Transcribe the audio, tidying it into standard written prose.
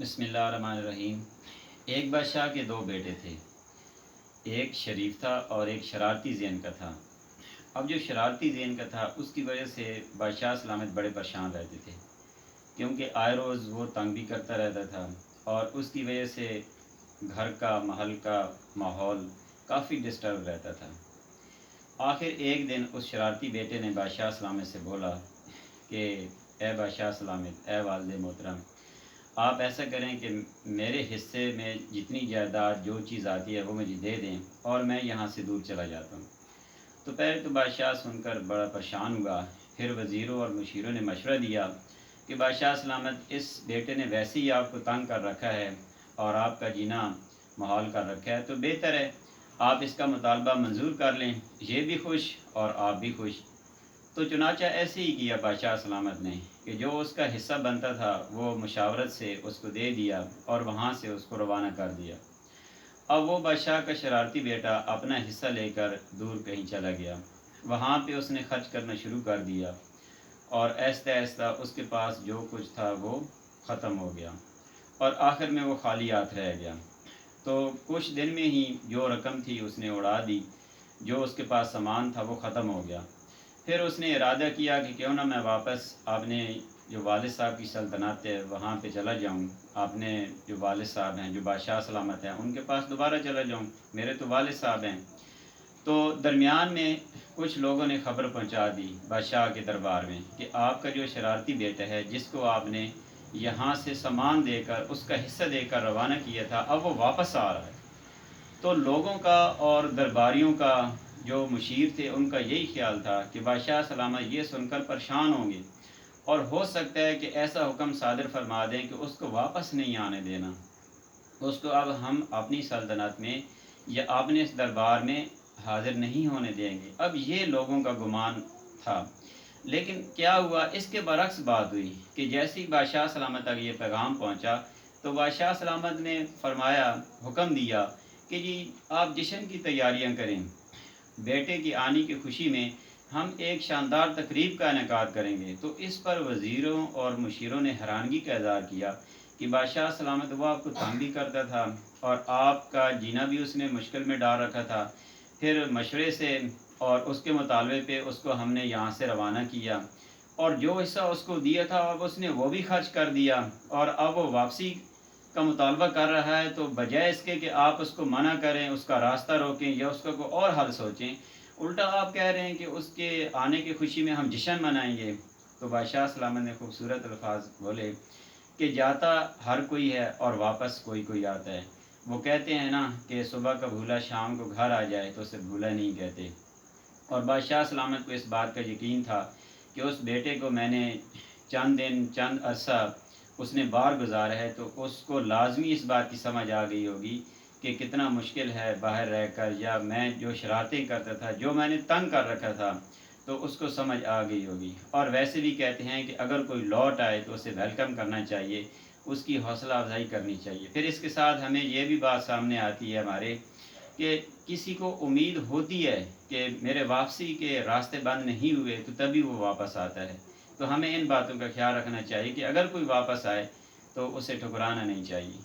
بسم اللہ الرحمن الرحیم۔ ایک بادشاہ کے دو بیٹے تھے، ایک شریف تھا اور ایک شرارتی ذہن کا تھا۔ اب جو شرارتی ذہن کا تھا اس کی وجہ سے بادشاہ سلامت بڑے پریشان رہتے تھے، کیونکہ آئے روز وہ تنگ بھی کرتا رہتا تھا اور اس کی وجہ سے گھر کا محل کا ماحول کافی ڈسٹرب رہتا تھا۔ آخر ایک دن اس شرارتی بیٹے نے بادشاہ سلامت سے بولا کہ اے بادشاہ سلامت، اے والد محترم، آپ ایسا کریں کہ میرے حصے میں جتنی جائیداد جو چیز آتی ہے وہ مجھے دے دیں اور میں یہاں سے دور چلا جاتا ہوں۔ تو پہلے تو بادشاہ سن کر بڑا پریشان ہوا، پھر وزیروں اور مشیروں نے مشورہ دیا کہ بادشاہ سلامت، اس بیٹے نے ویسے ہی آپ کو تنگ کر رکھا ہے اور آپ کا جینا محال کر رکھا ہے، تو بہتر ہے آپ اس کا مطالبہ منظور کر لیں، یہ بھی خوش اور آپ بھی خوش۔ تو چنانچہ ایسے ہی کیا بادشاہ سلامت نے کہ جو اس کا حصہ بنتا تھا وہ مشاورت سے اس کو دے دیا اور وہاں سے اس کو روانہ کر دیا۔ اب وہ بادشاہ کا شرارتی بیٹا اپنا حصہ لے کر دور کہیں چلا گیا، وہاں پہ اس نے خرچ کرنا شروع کر دیا اور آہستہ آہستہ اس کے پاس جو کچھ تھا وہ ختم ہو گیا اور آخر میں وہ خالی ہاتھ رہ گیا۔ تو کچھ دن میں ہی جو رقم تھی اس نے اڑا دی، جو اس کے پاس سامان تھا وہ ختم ہو گیا۔ پھر اس نے ارادہ کیا کہ کیوں نہ میں واپس اپنے جو والد صاحب کی سلطنت ہے وہاں پہ چلا جاؤں، اپنے جو والد صاحب ہیں جو بادشاہ سلامت ہیں ان کے پاس دوبارہ چلا جاؤں، میرے تو والد صاحب ہیں۔ تو درمیان میں کچھ لوگوں نے خبر پہنچا دی بادشاہ کے دربار میں کہ آپ کا جو شرارتی بیٹا ہے جس کو آپ نے یہاں سے سامان دے کر اس کا حصہ دے کر روانہ کیا تھا، اب وہ واپس آ رہا ہے۔ تو لوگوں کا اور درباریوں کا جو مشیر تھے ان کا یہی خیال تھا کہ بادشاہ سلامت یہ سن کر پریشان ہوں گے اور ہو سکتا ہے کہ ایسا حکم صادر فرما دیں کہ اس کو واپس نہیں آنے دینا، اس کو اب ہم اپنی سلطنت میں یا اپنے اس دربار میں حاضر نہیں ہونے دیں گے۔ اب یہ لوگوں کا گمان تھا، لیکن کیا ہوا، اس کے برعکس بات ہوئی کہ جیسے ہی بادشاہ سلامت تک یہ پیغام پہنچا تو بادشاہ سلامت نے فرمایا، حکم دیا کہ جی آپ جشن کی تیاریاں کریں، بیٹے کی آنے کی خوشی میں ہم ایک شاندار تقریب کا انعقاد کریں گے۔ تو اس پر وزیروں اور مشیروں نے حیرانگی کا اظہار کیا کہ بادشاہ سلامت وہ آپ کو تنگ بھی کرتا تھا اور آپ کا جینا بھی اس نے مشکل میں ڈال رکھا تھا، پھر مشورے سے اور اس کے مطالبے پہ اس کو ہم نے یہاں سے روانہ کیا اور جو حصہ اس کو دیا تھا اب اس نے وہ بھی خرچ کر دیا اور اب وہ واپسی کا مطالبہ کر رہا ہے۔ تو بجائے اس کے کہ آپ اس کو منع کریں، اس کا راستہ روکیں یا اس کا کوئی اور حل سوچیں، الٹا آپ کہہ رہے ہیں کہ اس کے آنے کی خوشی میں ہم جشن منائیں گے۔ تو بادشاہ سلامت نے خوبصورت الفاظ بولے کہ جاتا ہر کوئی ہے اور واپس کوئی کوئی آتا ہے۔ وہ کہتے ہیں نا کہ صبح کا بھولا شام کو گھر آ جائے تو اسے بھولا نہیں کہتے۔ اور بادشاہ سلامت کو اس بات کا یقین تھا کہ اس بیٹے کو میں نے چند دن چند عرصہ اس نے باہر گزارا ہے تو اس کو لازمی اس بات کی سمجھ آ گئی ہوگی کہ کتنا مشکل ہے باہر رہ کر، یا میں جو شرارتیں کرتا تھا، جو میں نے تنگ کر رکھا تھا، تو اس کو سمجھ آ گئی ہوگی۔ اور ویسے بھی کہتے ہیں کہ اگر کوئی لوٹ آئے تو اسے ویلکم کرنا چاہیے، اس کی حوصلہ افزائی کرنی چاہیے۔ پھر اس کے ساتھ ہمیں یہ بھی بات سامنے آتی ہے ہمارے کہ کسی کو امید ہوتی ہے کہ میرے واپسی کے راستے بند نہیں ہوئے تو تبھی وہ واپس آتا ہے۔ تو ہمیں ان باتوں کا خیال رکھنا چاہیے کہ اگر کوئی واپس آئے تو اسے ٹھکرانا نہیں چاہیے۔